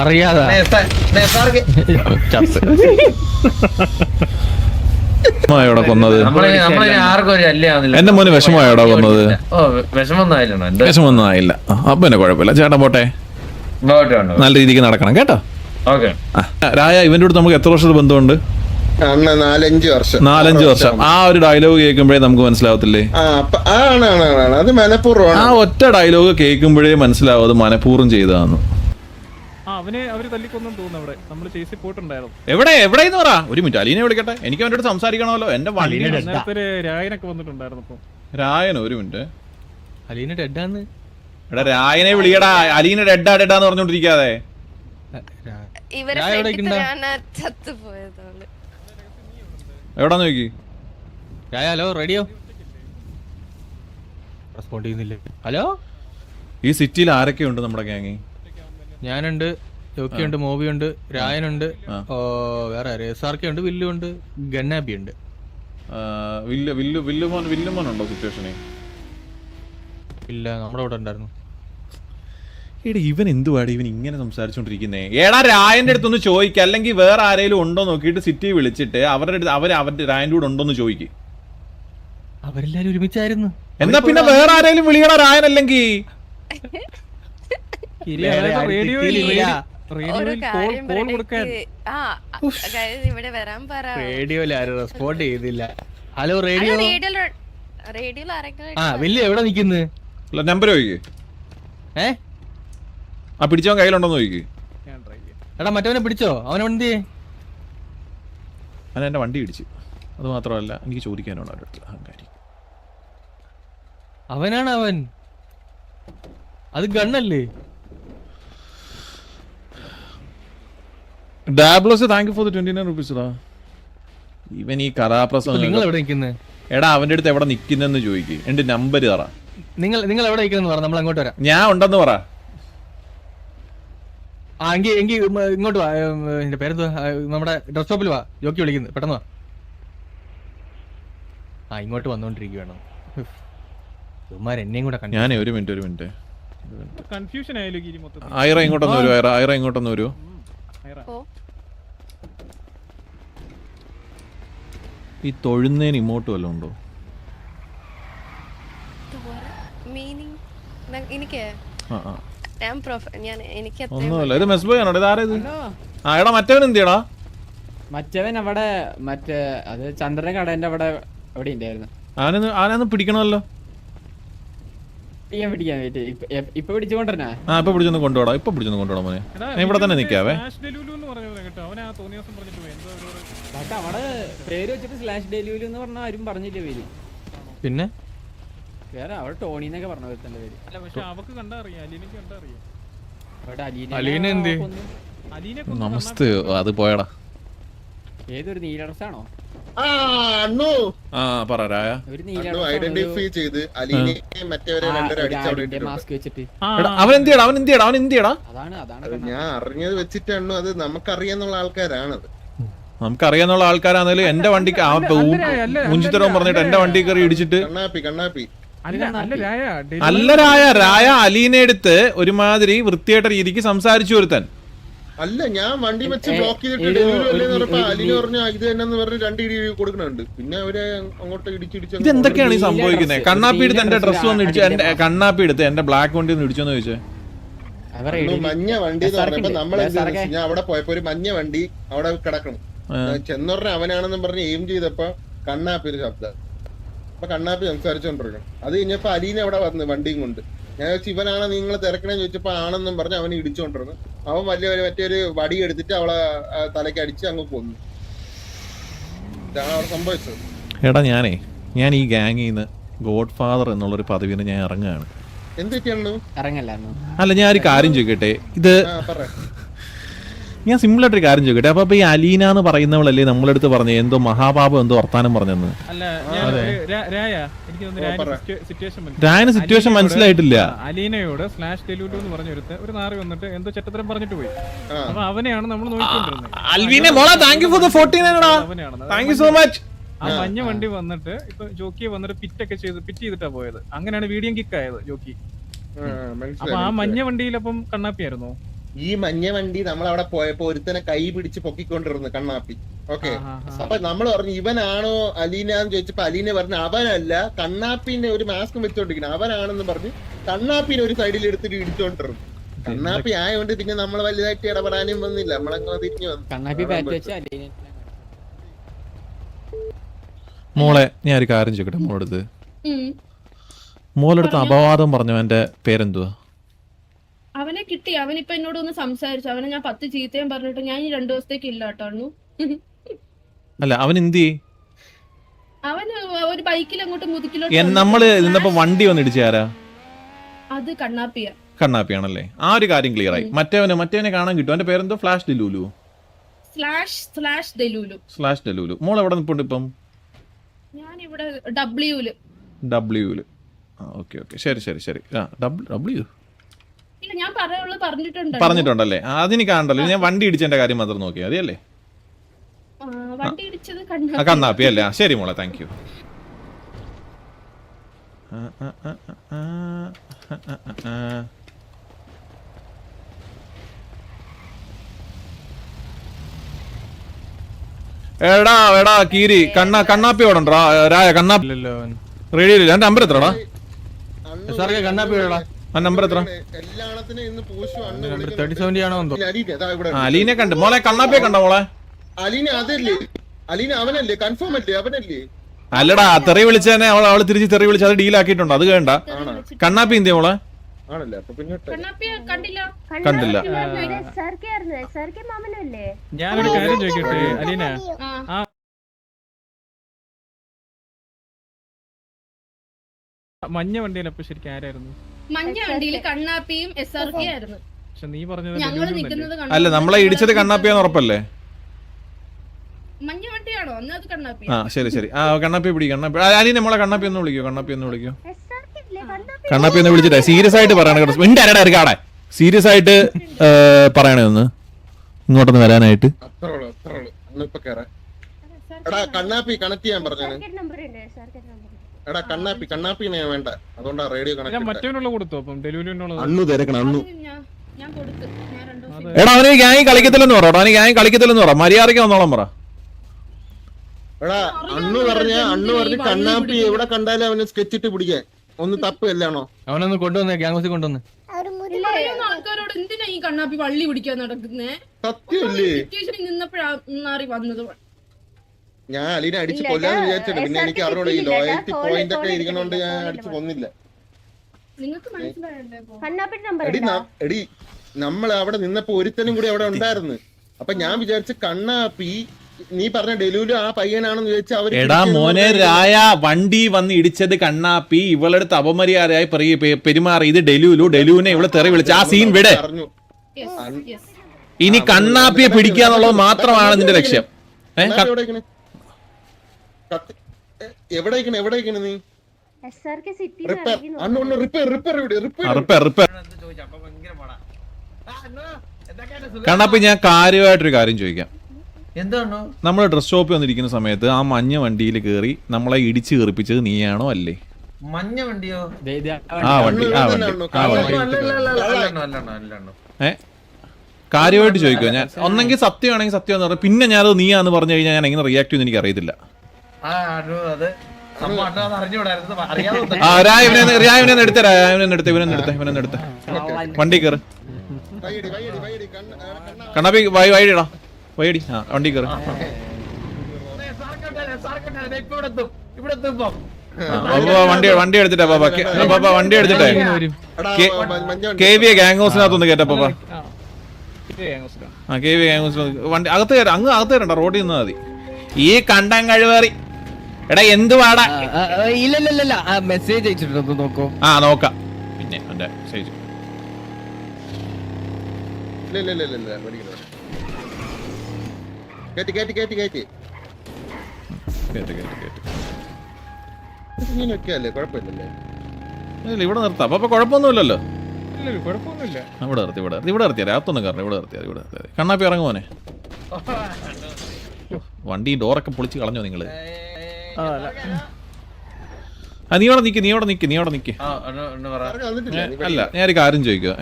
അറിയാതെ കൊന്നത് എന്റെ മോന് വിഷമമായോടാ കൊന്നത്? വിഷമൊന്നും ആയില്ല. അപ്പൊ എന്നെ കുഴപ്പമില്ല. ചേട്ടാ പോട്ടെ, നല്ല രീതിക്ക് നടക്കണം കേട്ടോ. രായ, ഇവന്റെ അടുത്ത് നമുക്ക് എത്ര വർഷത്തെ ബന്ധമുണ്ട്? 4-5 വർഷം. ആ ഒരു ഡയലോഗ് കേൾക്കുമ്പോഴേ നമുക്ക് മനസ്സിലാവത്തില്ലേ? അത് മനഃപൂർവ്വം. ആ ഒറ്റ ഡയലോഗ് കേൾക്കുമ്പോഴേ മനസ്സിലാവും അത് മനഃപൂർവ്വം ചെയ്തതാന്ന്. എവിടെ എവിടെയെന്ന് പറ. ഒരു മിനിറ്റ്, അലീനെ വിളിക്കട്ടെ. എനിക്ക് അവന്റെ അടുത്ത് സംസാരിക്കണമല്ലോ. എന്റെ രായനോ? ഒരു മിനിറ്റ്. അലീന ഡെഡാന്ന്. എടാ രായനെ വിളിക്കടാ. അലീന ഡെഡാന്ന് പറഞ്ഞോണ്ടിരിക്കാതെ. എവിടാന്ന് നോക്കി. ഹലോ, റേഡിയോ റെസ്പോണ്ട് ചെയ്യുന്നില്ലേ? ഹലോ, ഈ സിറ്റിയിൽ ആരൊക്കെ ഉണ്ട് നമ്മുടെ ഗ്യാങ്? ഞാനുണ്ട്, ജോക്കിയുണ്ട്, മോബിയുണ്ട്, രായനുണ്ട്, വേറെ രസാർക്കെ ഉണ്ട്, വില്ലുണ്ട്, ഗണ്ണാബി ഉണ്ട്. വില്ലുമോൻ ഉണ്ടോ സിറ്റുവേഷനെ? ഇല്ല, നമ്മുടെ അവിടെ ഉണ്ടായിരുന്നു. എടാ ഇവൻ എന്തുവാടി ഇവൻ ഇങ്ങനെ സംസാരിച്ചോണ്ടിരിക്കുന്നേ? എടാ രായന്റെ അടുത്തൊന്ന് ചോദിക്കുക, അല്ലെങ്കിൽ വേറെ ആരെങ്കിലും ഉണ്ടോ നോക്കിയിട്ട് സിറ്റി വിളിച്ചിട്ട് അവരുടെ അടുത്ത് അവരുടെ രായന്റെ കൂടെ ഉണ്ടോന്ന് ചോദിക്ക്. അവരെല്ലാരും ഒരുമിച്ചായിരുന്നു. എന്നാ പിന്നെ വേറെ ആരെങ്കിലും വിളിയടാ രായൻ. അല്ലെങ്കിൽ റേഡിയോയിൽ ആരും റെസ്പോണ്ട് ചെയ്തില്ല. Hello radio. ആ വില്ല് എവിടെ നിക്കുന്നു? നമ്പർ ചോദിക്ക്. ആ പിടിച്ചവൻ കയ്യിലുണ്ടോന്ന് ചോദിക്ക്. എടാ മറ്റവനെ പിടിച്ചോ? അവനെന്ത്? അവൻ എന്റെ വണ്ടി ഇടിച്ചു. അത് മാത്രമല്ല എനിക്ക് ചോദിക്കാനുണ്ട് അവരുടെ അടുത്ത്. അഹങ്കാരി. അവനാണ് അവൻ. അത് ഗണ്ണല്ലേ? ഡാബ്ലോസ് thank you for the 29 rupees. ഇവൻ ഈ കഥാപ്രസംഗം. നിങ്ങൾ എവിടെ നിൽക്കുന്നത്? എടാ അവന്റെ അടുത്ത് എവിടെ നിൽക്കുന്നെന്ന് ചോദിക്ക്. എന്റെ നമ്പർ പറ. നിങ്ങൾ എവിടെ നിൽക്കുന്നെന്ന് പറ, നമ്മൾ അങ്ങോട്ട് വരാം. ഞാൻ ഉണ്ടെന്ന് പറ. ആ എങ്കിൽ ഇങ്ങോട്ട് വാ. എന്റെ പേരെന്തുവാ? നമ്മുടെ ഡ്രസ് ഷോപ്പിൽ വാ. ജോക്കി വിളിക്കുന്നത്, പെട്ടെന്ന് വാ. ആ ഇങ്ങോട്ട് വന്നോണ്ടിരിക്കുകയാണ്. ഇവന്മാർ എന്നെയും കൂടെ ഞാനേ ഒരു മിനിറ്റ് കൺഫ്യൂഷൻ ആയാലും ഐറ ഇങ്ങോട്ടൊന്ന് വരൂ. ഐറ ഇങ്ങോട്ടൊന്ന് വരൂ. ഈ തൊഴുന്നേന് ഇമോട്ട് വല്ലതും ഉണ്ടോ? ഒന്നുമല്ല. ഇത് മെസ്ബോയ് ആണോ? ഇതാരത്? ആ എടാ മറ്റവൻ എന്തിയടാ? മറ്റവൻ അവിടെ മറ്റേ അത് ചന്ദ്രന്റെ കടന്റെ അവിടെ എവിടെ ഉണ്ടായിരുന്നു. ആനൊന്ന് പിടിക്കണമല്ലോ. പിടിക്കാൻ ഇപ്പൊ പിടിച്ചുകൊണ്ടിരുന്നാ. ആ ഇപ്പൊ പിടിച്ചൊന്ന് കൊണ്ടുപോടാ. മോനെ. ഞാൻ ഇവിടെ തന്നെ നിക്കാവേ. അവിടെ പേര് വെച്ചിട്ട് സ്ലാഷ് ഡെലിവറി എന്ന് പറഞ്ഞ ആരും പറഞ്ഞില്ല പേര്. പിന്നെ വേറെ അവിടെ ടോണിന്നൊക്കെ പറഞ്ഞ ഒരുത്തന്റെ പേര്. നമസ്തേ. അത് പോയടാ. ഏതൊരു നീല ഡ്രസ്സാണോ? പറ രായ. ഐഡന്റിഫൈ ചെയ്ത് അലീനെ മറ്റവരെ മാസ്ക് വെച്ചിട്ട്. അവൻ എന്തിയടാ? ഞാൻ അറിഞ്ഞത് വെച്ചിട്ടാണ്. അത് നമുക്കറിയാന്നുള്ള ആൾക്കാരാണത്. നമുക്കറിയാന്നുള്ള ആൾക്കാരാണെങ്കിലും എന്റെ വണ്ടിക്ക് മുഞ്ചിത്തരവും പറഞ്ഞിട്ട് എന്റെ വണ്ടി കയറി ഇടിച്ചിട്ട്. കണ്ണാപ്പി അല്ല രായ അലീനെ എടുത്ത് ഒരുമാതിരി വൃത്തിയായിട്ട രീതിക്ക് സംസാരിച്ചു ഒരുത്തൻ. അല്ല ഞാൻ വണ്ടി വെച്ച് ബ്ലോക്ക് ചെയ്തിട്ട് അലീന പറഞ്ഞ ഇത് തന്നെ പറഞ്ഞ് 2 ഇടി കൊടുക്കണുണ്ട്. പിന്നെ അവരെ അങ്ങോട്ട് ഇടിച്ചിടിച്ച്. ഇതെന്തൊക്കെയാണ് ഈ സംഭവിക്കുന്നത്? കണ്ണാപ്പി എടുത്ത് എന്റെ ഡ്രസ് വന്ന് ഇടിച്ചു. കണ്ണാപ്പി എടുത്ത് എന്റെ ബ്ലാക്ക് വണ്ടി ഒന്ന് ഇടിച്ചോന്ന് ചോദിച്ചേ. മഞ്ഞ വണ്ടി എന്ന് പറഞ്ഞപ്പോ നമ്മള് ഞാൻ അവിടെ പോയപ്പോ ഒരു മഞ്ഞ വണ്ടി അവിടെ കിടക്കണം. ചെന്നോറിനെ അവനാണെന്നും പറഞ്ഞ് എയിം ചെയ്തപ്പോ കണ്ണാപ്പി ഒരു ശബ്ദം. അപ്പൊ കണ്ണാപ്പി സംസാരിച്ചോണ്ടിരിക്കണം. അത് കഴിഞ്ഞപ്പോ അലീന അവിടെ വന്ന് വണ്ടിയും കൊണ്ട്. ഞാൻ വെച്ചാൽ ഇവനാണ് നിങ്ങൾ തിരക്കണേന്ന് ചോദിച്ചപ്പോ ആണെന്നും പറഞ്ഞ് അവനെ ഇടിച്ചോണ്ടിരുന്നു. അവൻ മറ്റൊരു വടി എടുത്തിട്ട് അവളെ തലയ്ക്ക് അടിച്ച് അങ്ങ് കൊന്നു. ഇതാണ് അവിടെ സംഭവിച്ചത്. എടാ ഞാൻ ഈ ഗാങ്ങിൽ നിന്ന് ഗോഡ് ഫാദർ എന്നുള്ളൊരു പദവിന് ഞാൻ ഇറങ്ങുകയാണ്. എന്തൊക്കെയാണ്? അല്ല ഞാൻ ഒരു കാര്യം ചോദിക്കട്ടെ. ഇത് ഞാൻ സിമ്പിൾ ആയിട്ടൊരു കാര്യം ചോദിക്കട്ടെ. അപ്പൊ ഈ അലീന എന്ന് പറയുന്നവളല്ലേ നമ്മളെടുത്ത് പറഞ്ഞു എന്തോ മഹാപാപം എന്തോ വർത്താനം പറഞ്ഞെന്ന്? രായന് സിറ്റുവേഷൻ മനസ്സിലായിട്ടില്ല. അലീനയോട് സ്ലാഷ് ഡെലിവറി എന്ന് പറഞ്ഞ ഒരു നാറി വന്നിട്ട് എന്തോ ചെറ്റത്തരം പറഞ്ഞിട്ട് പോയി. അപ്പൊ അവനെയാണ് നമ്മൾ നോക്കിക്കൊണ്ടിരുന്നത്. ആ മഞ്ഞ വണ്ടി വന്നിട്ട് ഇപ്പൊ ജോക്കിയെ വന്നിട്ട് പിറ്റ് ചെയ്തിട്ടാ പോയത്. അങ്ങനെയാണ് വീഡിയോ കിക്ക് ആയത് ജോക്കി. അപ്പൊ ആ മഞ്ഞ വണ്ടിയിൽ അപ്പം കണ്ണാപ്പിയായിരുന്നോ? ഈ മഞ്ഞ വണ്ടി നമ്മൾ അവിടെ പോയപ്പോ ഒരുത്തനെ കൈ പിടിച്ച് പൊക്കിക്കൊണ്ടിരുന്നു കണ്ണാപ്പി. ഓക്കെ, അപ്പൊ നമ്മൾ പറഞ്ഞു ഇവനാണോ അലീനാന്ന് ചോദിച്ചപ്പോ അലീന പറഞ്ഞു അവനല്ല, കണ്ണാപ്പിന്റെ ഒരു മാസ്ക് വെച്ചോണ്ടിരിക്കണം, അവനാണെന്ന് പറഞ്ഞ് കണ്ണാപ്പിനെ ഒരു സൈഡിൽ എടുത്തിട്ട് ഇടിച്ചോണ്ടിരുന്നു. കണ്ണാപ്പി ആയതുകൊണ്ട് പിന്നെ നമ്മൾ വലുതായിട്ട് ഇടപെടാനും വന്നില്ല, നമ്മളങ്ങനെ തിരിഞ്ഞു വന്നു. കണ്ണാപ്പി ബാറ്റ് വെച്ച അലീന മോളെ ഞാൻ ഒരു കാര്യം ചോദിക്കട്ടെ മോളെടുത്ത്. മോളെടുത്ത് അപവാദം പറഞ്ഞവന്റെ പേരെന്തുവാ? അവനെ കിട്ടി. അവനിപ്പൊ എന്നോട് ഒന്ന് സംസാരിച്ചു. അവനെ ഞാൻ 10 ചീത്തയും പറഞ്ഞിട്ട് ഞാൻ ഈ 2 ദിവസത്തേക്ക് ഇല്ല കേട്ടോ. അല്ല അവൻ എന്തി? അവന് ഒരു ബൈക്കിൽ അങ്ങോട്ട് മുതുക്കിലോട്ട് നമ്മള് നിന്നപ്പോ വണ്ടി വന്ന് ഇടിച്ചാരാ? അത് കണ്ണാപ്പിയാ. കണ്ണാപ്പിയാണല്ലേ? ആ ഒരു കാര്യം ക്ലിയർ ആയി. മറ്റവനെ കാണാൻ കിട്ടും. അവന്റെ പേരെന്തോ? ഫ്ലാഷ് ഡെലൂലു. സ്ലാഷ് ഡെലൂലു. മോൾ എവിടെ നിൽപ്പുണ്ട് ഇപ്പം? ഞാൻ ഇവിടെ ഡബ്ല്യൂല്. ഓക്കെ ഓക്കെ, ശരി ശരി ശരി. ഡബ്ല്യു ഇല്ല, ഞാൻ പറഞ്ഞിട്ടുണ്ടല്ലേ? അതിന് കാണണ്ടല്ലോ. ഞാൻ വണ്ടി ഇടിച്ചതിന്റെ കാര്യം മാത്രം നോക്കിയാ മതിയല്ലേ? വണ്ടി ഇടിച്ചത് കണ്ണാപ്പി അല്ലേ? ശരി മോളെ, താങ്ക് യു. എടാ കീരി കണ്ണാപ്പി ഓടണ്ടാ? കണ്ണാപ്പി റേഡിയോ എന്റെ നമ്പർ എത്രടാ? കണ്ണാപ്പി നമ്പർ എത്ര? എല്ലാത്തിനും ഇന്ന് പൂശു അണ്ണു 3070 ആണോ എന്തോ. അലീനെ കണ്ട് മോളെ. കണ്ണാപ്പിയെ കണ്ട മോളെ? അലീന അതല്ലേ? അലീന അവനല്ലേ? കൺഫേം അല്ലേ അവനല്ലേ? അല്ലടാ, തെറി വിളിച്ചേനെ അവള് തിരിച്ച് തെറി വിളിച്ച് അത് ഡീലാക്കിയിട്ടുണ്ട്. അത് കേണ്ട. കണ്ണാപ്പി എന്തിയാ മോളെ? ആണല്ലേ? അപ്പൊ പിന്നെ കണ്ടില്ല. ഞാനൊരു കാര്യം ചോദിക്കട്ടെ അലീന, മഞ്ഞ വണ്ടിയിലപ്പോ ശരിക്കും ആരായിരുന്നു? മഞ്ഞ വണ്ടിയില് കണ്ണാപ്പിയും SRK ആയിരുന്നു. പക്ഷെ നീ പറഞ്ഞത് ഞങ്ങള് നിൽക്കുന്നത് അല്ല, നമ്മളെ ഇടിച്ചത് കണ്ണാപ്പിയാന്ന് ഉറപ്പല്ലേ? മഞ്ഞ വണ്ടിയാണോ? അന്ന് അത് കണ്ണാപ്പി. ആ ശരി ശരി. ആ കണ്ണാപ്പി പിടി. കണ്ണാപ്പി അലീന മോളെ കണ്ണാപ്പി ഒന്ന് വിളിക്കോ. കണ്ണാപ്പി ഒന്ന് വിളിച്ചിട്ടേ സീരിയസ് ആയിട്ട് പറയണേ. സീരിയസ് ആയിട്ട് പറയണേ ഒന്ന് ഇങ്ങോട്ടൊന്ന് വരാനായിട്ട്. കണ്ണാപ്പി കണക്ട് ചെയ്യാൻ പറഞ്ഞു. എടാ കണ്ണാപ്പിനെ വേണ്ട, അതുകൊണ്ടാ റേഡിയോ കണക്ട്. മറ്റവനുള്ള കൊടുത്തു. അപ്പം ഡെലിവറിനുള്ള അണ്ണു തിരക്കണം. അണ്ണു ഞാൻ കൊടുത്തു. ഞാൻ 2 ദിവസം എടാ അവന് ഗ്യാങ് കളിക്കത്തില്ലെന്ന് പറ. കളിക്കത്തില്ലെന്ന് പറ. മര്യാദയ്ക്ക് വന്നോളം പറ. എടാ അണ്ണു പറഞ്ഞ് കണ്ണാപ്പി എവിടെ കണ്ടാലും അവന് സ്കെച്ചിട്ട് പിടിക്കാൻ ഒന്ന് തപ്പ് അല്ലാണോ? അവനൊന്ന് കൊണ്ടുവന്നേ, ഗ്യാങ് ഹൗസിൽ കൊണ്ടുവന്ന്. ആൾക്കാരോട് എന്തിനാ ഈ കണ്ണാപ്പി വള്ളി പിടിക്കാൻ നടക്കുന്നേ? സത്യമല്ലേ? സിറ്റുവേഷനിൽ നിന്നപ്പോഴാറി വന്നത്. ഞാൻ അലീനെ അടിച്ച് കൊല്ലാന്ന് വിചാരിച്ചിട്ട്, പിന്നെ എനിക്ക് അറിഞ്ഞൂടെ ഈ ലോയൽറ്റി പോയിന്റ് ഒക്കെ ഇരിക്കണോണ്ട് ഞാൻ അടിച്ച് കൊന്നില്ല. നിങ്ങൾക്ക് മനസ്സിലായല്ലേ? എടി നമ്മൾ അവിടെ നിന്നപ്പോ ഒരുത്തനും കൂടി അവിടെ ഉണ്ടായിരുന്നു. അപ്പൊ ഞാൻ വിചാരിച്ച കണ്ണാപ്പി നീ പറഞ്ഞ ഡെലൂലു ആ പയ്യനാണെന്ന് ചോദിച്ചാൽ അവര് എടാ മോനെ രായ, വണ്ടി വന്ന് ഇടിച്ചത് കണ്ണാപ്പി. ഇവളെടുത്ത് അപമര്യാദയായി പെരുമാറി. ഇത് ഡെലൂനെ ഇവളെ തെറി വിളിച്ച ആ സീൻ വിടെ. ഇനി കണ്ണാപ്പിയെ പിടിക്കാന്നുള്ളത് മാത്രമാണ് നിന്റെ ലക്ഷ്യം. എവിടേക്കാണ് നീ? കണ്ണാപ്പി ഞാൻ കാര്യമായിട്ടൊരു കാര്യം ചോദിക്കാം. നമ്മള് ഡ്രസ് ഷോപ്പിൽ വന്നിരിക്കുന്ന സമയത്ത് ആ മഞ്ഞ വണ്ടിയിൽ കയറി നമ്മളെ ഇടിച്ചു കയറിപ്പിച്ചത് നീയാണോ അല്ലേ? മഞ്ഞ വണ്ടിയോ? കാര്യമായിട്ട് ചോദിക്കുക. ഞാൻ ഒന്നെങ്കിൽ സത്യമാണെങ്കിൽ സത്യം എന്ന് പറഞ്ഞു, പിന്നെ ഞാനത് നീയാന്ന് പറഞ്ഞു കഴിഞ്ഞാൽ ഞാൻ എങ്ങനെ റിയാക്ട് ചെയ്യുന്ന എനിക്ക് അറിയത്തില്ല. എടുത്ത വണ്ടി കയറി കണ്ണാപ്പി വൈഡിടാ വൈഡി. ആ വണ്ടി കയറി. വണ്ടി എടുത്തിട്ടാ പാപ്പ വണ്ടി എടുത്തിട്ടേ KV ഗ്യാങ് ഹൗസിനകത്തൊന്ന് കേട്ടാ പാപ്പ. ആ KV ഗ്യാങ് ഹൗസിൽ വണ്ടി അകത്ത് കയറാം. അകത്ത് കയറണ്ട, റോഡിൽ നിന്നാ മതി. ഈ കണ്ടം കഴിവേറി. എടാ എന്ത് പാടാ? ഇല്ല മെസ്സേജ് അയച്ചിട്ടുണ്ടോ നോക്കോ? ആ നോക്കാം. പിന്നെ എന്റെ മെസ്സേജ് ഇവിടെ നിർത്താം. അപ്പൊ കുഴപ്പമൊന്നുമില്ലല്ലോ. ഇവിടെ നിർത്തിയാ രാത്തൊന്നും കയറണം. ഇവിടെ നിർത്തിയാ കണ്ണാപ്പി ഇറങ്ങുമോനെ. വണ്ടി ഡോറൊക്കെ പൊളിച്ച് കളഞ്ഞോ നിങ്ങള്? നീ അവിടെ നിക്ക്. അല്ല ഞാൻ ഒരു കാര്യം ചോദിക്കുക.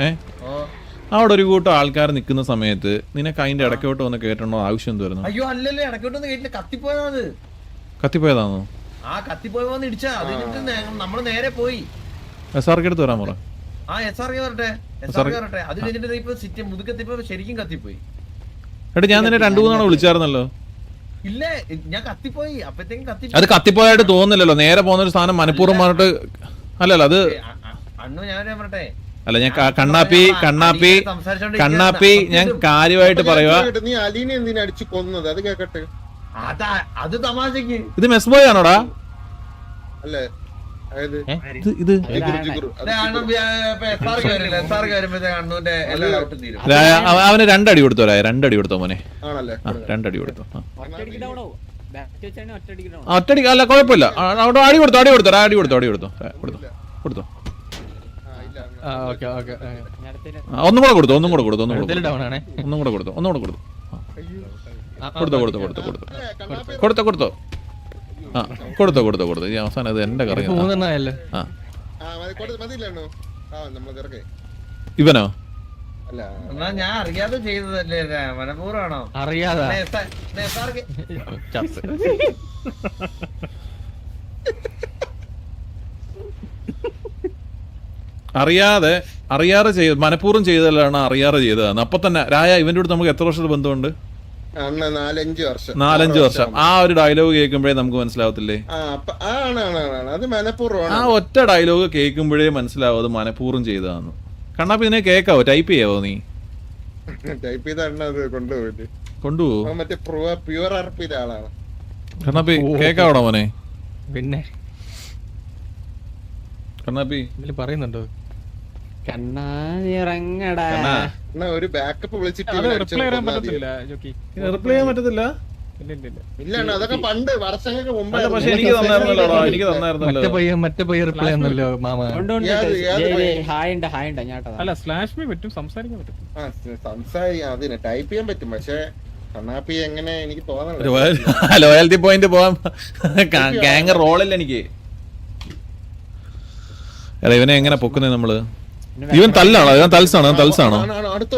അവിടെ ഒരു കൂട്ടം ആൾക്കാർ നിൽക്കുന്ന സമയത്ത് നിനക്ക് അതിന്റെ ഇടയ്ക്കോട്ട് വന്ന് കേട്ടണോ ആവശ്യം എന്ത് വരുന്നു? അയ്യോ അല്ലല്ലേ, ഇടയ്ക്കോട്ടൊന്നും കേട്ടില്ല, കത്തിപ്പോയതാണ്. കത്തിപ്പോയതാണോ? ആ കത്തിപ്പോയെന്ന് ഇടിച്ചാ അത് നമ്മള് നേരെ പോയി SRK എടുത്ത് വരാൻ പറ. ആ SRK വരട്ടെ, SRK വരട്ടെ. അത് കഴിഞ്ഞിട്ട് ഇപ്പൊ സിറ്റി മുതുക്കത്തിപ്പോ ശരിക്കും കത്തിപ്പോയി. എടാ ഞാൻ നിന്നെ 2-3 തവണ വിളിച്ചായിരുന്നല്ലോ. ഇല്ല ഞാൻ കത്തിപ്പോയി, അപ്പഴത്തേക്കും അത് കത്തിപ്പോയായിട്ട് തോന്നുന്നില്ലല്ലോ. നേരെ പോകുന്ന ഒരു സാധനം മനഃപൂർവ്വം പറഞ്ഞിട്ട് അല്ലല്ലോ അത്. അണ്ണു ഞാൻ പറട്ടെ, അല്ല ഞാൻ കണ്ണാപ്പി ഞാൻ കാര്യമായിട്ട് പറയുക. നീ അലീനെ എന്തിനാ അടിച്ചു കൊന്നത്? അത് കേക്കട്ടെ. അത് തമാശക്ക്. ഇത് മെസ് ബോയ് ആണോടാ? അല്ലേ ഇത് അവന് 2 അടി കൊടുത്തോ, 2 അടി കൊടുത്തോ മോനെ. ആണല്ലേ? 2 അടി കൊടുത്തോ. ഒറ്റയടിക്ക് ഒറ്റടിക്ക് അല്ല കുഴപ്പമില്ല. അവിടെ അടി കൊടുത്തോ കൊടുത്തോ. ഒന്നും കൂടെ കൊടുത്തു. ആ കൊടുത്തോ. ഈ അവസാനം അത് എന്റെ കറി. ഇവനോ? ഞാൻ അറിയാതെ ചെയ്തതല്ലേ, മനഃപൂർവ്വമാണോ? അറിയാതെ അറിയാതെ ചെയ്ത് മനഃപൂർവ്വം ചെയ്തല്ലാണ്, അറിയാതെ ചെയ്തതാണ്. അപ്പൊ തന്നെ രായ ഇവന്റെ അടുത്ത് നമുക്ക് എത്ര വർഷത്തെ ബന്ധമുണ്ട്? 4-5 വർഷം. ആ ഒരു ഡയലോഗ് കേൾക്കുമ്പോഴേ നമുക്ക് മനസ്സിലാവത്തില്ലേ? ആ ഒറ്റ ഡയലോഗ് കേൾക്കുമ്പോഴേ മനസ്സിലാവും അത് മനഃപൂർവ്വം ചെയ്തതാന്ന്. കണ്ണാപ്പി ഇതിനെ കേക്കാവോ? ടൈപ്പ് ചെയ്യാവോ നീ? കൊണ്ടുപോകും. കണ്ണാപ്പി കേക്കാവോടാ മോനെ? പിന്നെ കണ്ണാപ്പി പറയുന്നുണ്ടോ? ഒരു ബാക്കപ്പ് വിളിച്ചിട്ട് റിപ്ലൈ ചെയ്യാൻ പറ്റത്തില്ല ജോക്കി. റിപ്ലൈ ചെയ്യാൻ പറ്റത്തില്ല. ഇല്ല അതൊക്കെ പണ്ട് വർഷങ്ങൾക്ക് മുമ്പ്. പക്ഷെ എനിക്ക് തന്നായിരുന്നല്ലോ. മറ്റേ പയ്യ റിപ്ലൈ ഒന്നുമില്ലോ മാമ. അല്ല സ്ലാഷ് മീ പറ്റും, സംസാരിക്കാൻ പറ്റും. സംസാരിക്കാം, അതിന് ടൈപ്പ് ചെയ്യാൻ പറ്റും. പക്ഷെ കണ്ണാപ്പി എങ്ങനെ എനിക്ക് തോന്നുന്നില്ല. ലോയൽറ്റി പോയിന്റ് പോവാൻ ഗാങ് റോളില്ല എനിക്ക്. എടാ ഇവനെ എങ്ങനെ പൊക്കുന്നേ നമ്മള്? ഇവൻ തല്ലാണോ? ഇവൻ തൽസാണോ? അടുത്തോ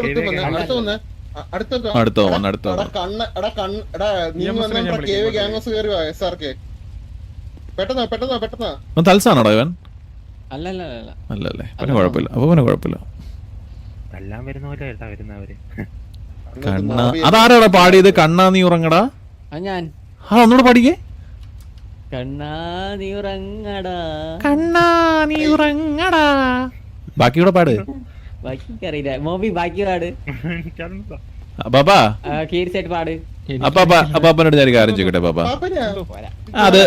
പെട്ടെന്ന് തൽസാണോടാ ഇവൻ? അല്ലല്ലേ, പിന്നെ കുഴപ്പമില്ല. അപ്പൊ പിന്നെ കുഴപ്പമില്ല. കണ്ണ അതാരാടാ പാടിയത്? കണ്ണാ നീ ഉറങ്ങടാ. ഞാൻ ഒന്നുകൂടെ പാടിക്കേ. കണ്ണാ നീ ഉറങ്ങടാ. ബാക്കി കൂടെ പാട്. ബാക്കി അറിയില്ല മോബി, ബാക്കി പാട്. ബാബാ കീരിച്ചായിട്ട് പാട്. അപ്പാപ്പനോട് ഞാൻ കാര്യം ചോദിക്കട്ടെ പാപ്പ? അത്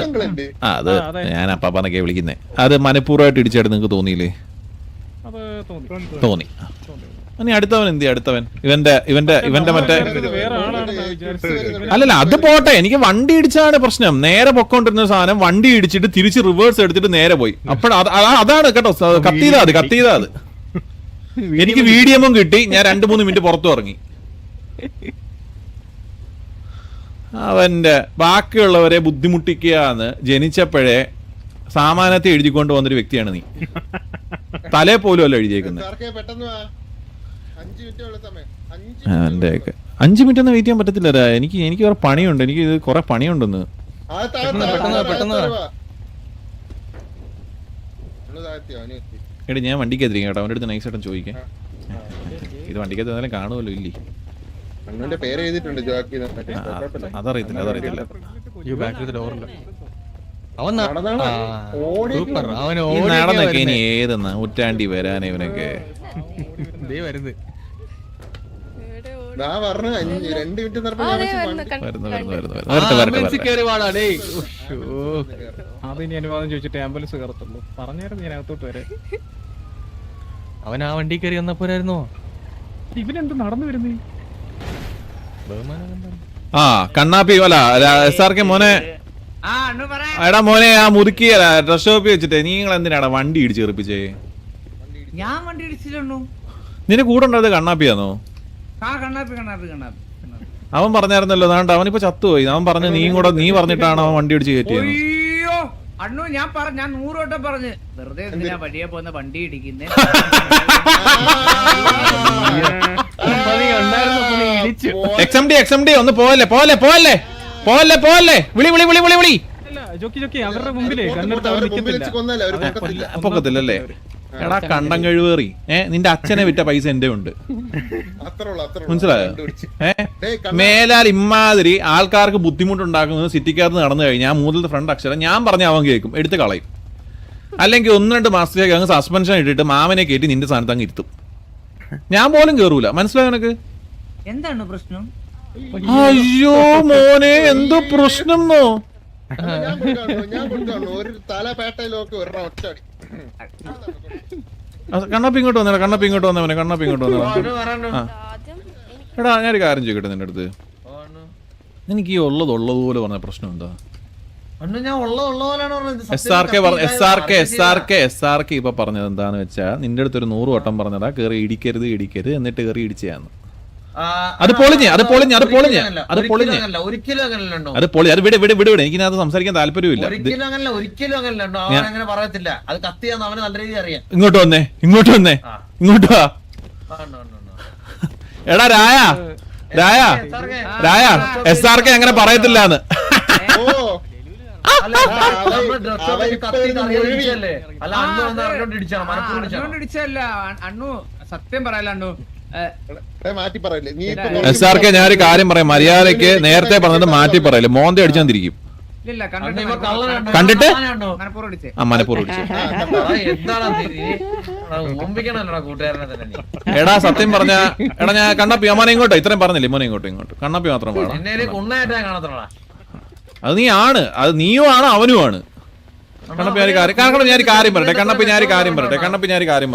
ഞാൻ അപ്പാപ്പന്നൊക്കെ വിളിക്കുന്നേ. അത് മനഃപൂർവ്വമായിട്ട് ഇടിച്ചായിട്ട് നിങ്ങക്ക് തോന്നിയില്ലേ? തോന്നി. ഇനി അടുത്തവൻ എന്ത്? അടുത്തവൻ ഇവന്റെ മറ്റേ അല്ലല്ല അത് പോട്ടെ. എനിക്ക് വണ്ടി ഇടിച്ചാണ് പ്രശ്നം. നേരെ പൊക്കോണ്ടിരുന്ന സാധനം വണ്ടി ഇടിച്ചിട്ട് തിരിച്ച് റിവേഴ്സ് എടുത്തിട്ട് നേരെ പോയി. അതാണ് കേട്ടോ കത്തിയതാ അത്. എനിക്ക് വീഡിയോമും കിട്ടി. ഞാൻ 2-3 മിനിറ്റ് പുറത്തു ഇറങ്ങി. അവന്റെ ബാക്കിയുള്ളവരെ ബുദ്ധിമുട്ടിക്കുകയെന്ന് ജനിച്ചപ്പോഴേ സാമാന്യത്തെ എഴുതിക്കൊണ്ട് വന്നൊരു വ്യക്തിയാണ് നീ. തലേ പോലും അല്ല എഴുതിയേക്കുന്നത്. 5 മിനിറ്റ് ഒന്നും വെയിറ്റ് ചെയ്യാൻ പറ്റത്തില്ല. എനിക്ക് വേറെ പണിയുണ്ട്. എനിക്ക് ഇത് കൊറേ പണിയുണ്ടെന്ന്. എടി ഞാൻ വണ്ടിക്കകത്തിരിക്കും കേട്ടോ. അവന്റെ അടുത്ത് നൈസായിട്ട് ചോദിക്കാം. ഇത് വണ്ടിക്കകത്ത് എന്തായാലും കാണുമല്ലോ ഇല്ലേ? അതറിയത്തില്ല. നടന്നൊക്കെ ഇനി ഏത് നൂറ്റാണ്ടി വരാൻ ഇവനൊക്കെ. അതിനി അനുവാദം ചോദിച്ചിട്ട് ആംബുലൻസ് കയറത്തുള്ളൂ. പറഞ്ഞായിരുന്നു ഞാൻ അകത്തോട്ട് വരെ. അവൻ ആ വണ്ടി കയറി വന്നപ്പോരായിരുന്നോ? ഇവനെന്ത് നടന്നു വരുന്നേ? ആ കണ്ണാപ്പി അല്ല SRK മോനെ. എടാ മോനെ ആ മുറുക്കിയ ഡ്രസ് ഷോപ്പിൽ വെച്ചിട്ട് നിങ്ങൾ എന്തിനാടാ വണ്ടി ഇടിച്ച് ചെറുപ്പിച്ചേ? ഞാൻ വണ്ടി ഇടിച്ചിട്ടുണ്ടോ? നിന്റെ കൂടെ ഉണ്ടായത് കണ്ണാപ്പിയാണോ? അവൻ പറഞ്ഞായിരുന്നല്ലോ. അവനിപ്പോ ചത്തുപോയി. അവൻ പറഞ്ഞു നീ പറഞ്ഞിട്ടാണ് അവൻ വണ്ടി ഇടിച്ച് കയറ്റിയത്. അണ്ണു ഞാൻ 100 വട്ടം പറഞ്ഞു വെറുതെ എന്തിനാ വഴിയെ പോകുന്ന വണ്ടി ഇടിക്കുന്നേ. XMD ഒന്ന് പോലെ വിളി അല്ല ജോക്കി അവരുടെ മുമ്പിലേ കണ്ണെടുത്ത് അവർ നിൽക്കത്തില്ല. കൊന്നല്ലേ അവര് പൊക്കത്തില്ല. പൊക്കത്തില്ലല്ലേ? എടാ കണ്ടം കഴിവേറി നിന്റെ അച്ഛനെ വിറ്റ പൈസ എന്റെ ഉണ്ട്, അത്രേ ഉള്ളൂ. മനസ്സിലായോ? മേലാൽ ഇമ്മാതിരി ആൾക്കാർക്ക് ബുദ്ധിമുട്ടുണ്ടാക്കുന്നത് സിറ്റിക്കകത്ത് നടന്നു കഴിഞ്ഞാൽ ആ മൂന്നിലത്തെ ഫ്രണ്ട് അക്ഷരം ഞാൻ പറഞ്ഞ അവൻ കേൾക്കും, എടുത്ത് കളയും. അല്ലെങ്കിൽ 1-2 മാസത്തേക്ക് അങ്ങ് സസ്പെൻഷൻ ഇട്ടിട്ട് മാമനെ കയറ്റി നിന്റെ സ്ഥാനത്ത് അങ്ങ് ഇരുത്തും. ഞാൻ പോലും കേറൂല. മനസ്സിലായോ നിനക്ക്? എന്താണ് പ്രശ്നം? അയ്യോ മോനെ എന്തോ പ്രശ്നം എന്നോ? ഞാൻ കൊടുക്കാണോ ഒരു തലപേട്ടയിലൊക്കെ ഒരു ഒറ്റടി. കണ്ണപ്പി ഇങ്ങോട്ട് വന്നവനെ എടാ ഞാനൊരു കാര്യം ചോദിക്കട്ടെ നിന്റെ അടുത്ത്. എനിക്ക് ഈ ഉള്ളതുപോലെ പറഞ്ഞ പ്രശ്നം എന്താ? SRK ഇപ്പൊ പറഞ്ഞത് എന്താന്ന് വെച്ചാ നിന്റെ അടുത്ത് ഒരു 100 വട്ടം പറഞ്ഞതാ കേറി ഇടിക്കരുത് എന്നിട്ട് കേറി ഇടിച്ചാന്ന്. അത് പൊളിഞ്ഞ് വിട് എനിക്കിനകത്ത് സംസാരിക്കാൻ താല്പര്യമില്ല. ഇങ്ങോട്ട് വന്നേ എടാ രായ SRK അങ്ങനെ പറയത്തില്ലാന്ന്. അണ്ണു സത്യം പറയല്ല അണ്ണു. മാറ്റി പറയില്ലേ നീ? SRK ഞാനൊരു കാര്യം പറയാം, മര്യാദക്ക് നേരത്തെ പറഞ്ഞത് മാറ്റി പറയല്ലേ, മോന്ത അടിച്ചാൻ തിരിക്കും. കണ്ടിട്ട് മനപ്പൂർവ്വം എടാ സത്യം പറഞ്ഞ എടാ ഞാൻ കണ്ണപ്പി അമ്മനെ ഇങ്ങോട്ടോ ഇത്രയും പറഞ്ഞില്ലേ, മോനെ ഇങ്ങോട്ട് കണ്ണപ്പി മാത്രം വേണം. അത് നീയും ആണ് അവനും ആണ്. കണ്ണപ്പി ഞാൻ കാര്യം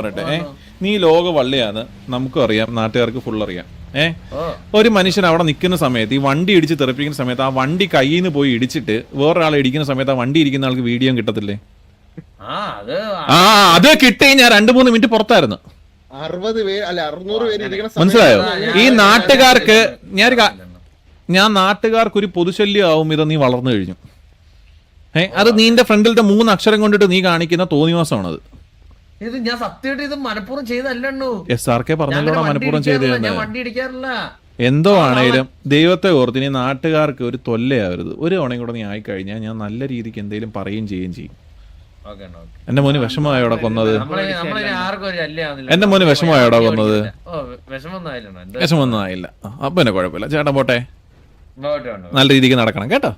പറയട്ടെ നീ ലോക വള്ളിയാന്ന് നമുക്കും അറിയാം, നാട്ടുകാർക്ക് ഫുൾ അറിയാം. ഒരു മനുഷ്യൻ അവിടെ നിൽക്കുന്ന സമയത്ത് ഈ വണ്ടി ഇടിച്ച് തെറിപ്പിക്കുന്ന സമയത്ത് ആ വണ്ടി കയ്യിൽ നിന്ന് പോയി ഇടിച്ചിട്ട് വേറൊരാളെ ഇടിക്കുന്ന സമയത്ത് ആ വണ്ടി ഇരിക്കുന്ന ആൾക്ക് വീഡിയോ കിട്ടത്തില്ലേ? അത് കിട്ടി. ഞാൻ 2-3 മിനിറ്റ് പുറത്തായിരുന്നു. 60 പേര് അല്ല 600 പേര് ഇരിക്കുന്ന മനസ്സിലായോ? ഈ നാട്ടുകാർക്ക് ഞാൻ നാട്ടുകാർക്കൊരു പൊതുശല്യം ആവും ഇതാ നീ വളർന്നു കഴിഞ്ഞു. അത് നീന്റെ ഫ്രണ്ടിലത്തെ 3 അക്ഷരം കൊണ്ടിട്ട് നീ കാണിക്കുന്ന തോന്നിവാസമാണത്. ഇത് ഞാൻ സത്യമായിട്ട് ഇത് മനഃപൂർവ്വം ചെയ്തല്ലോ. SRK പറഞ്ഞല്ലോ മനഃപൂർവ്വം ചെയ്തതെന്ന്. വണ്ടി ഇടിക്കാറില്ല. എന്തോ ആണേലും ദൈവത്തെ ഓർത്ത് നീ നാട്ടുകാർക്ക് ഒരു തൊല്ലയാവരുത്. ഒരു തവണയും കൂടെ നീ ആയിക്കഴിഞ്ഞാൽ ഞാൻ നല്ല രീതിക്ക് എന്തെങ്കിലും പറയുകയും ചെയ്യും. എന്റെ മോന് വിഷമമായോടെ കൊന്നത്? എന്റെ മോന് വിഷമമായോടെ കൊന്നത്? വിഷമൊന്നും ആയില്ല. അപ്പൊ എന്നെ കുഴപ്പമില്ല, ചേട്ടൻ പോട്ടെ. നല്ല രീതിക്ക് നടക്കണം കേട്ടോ.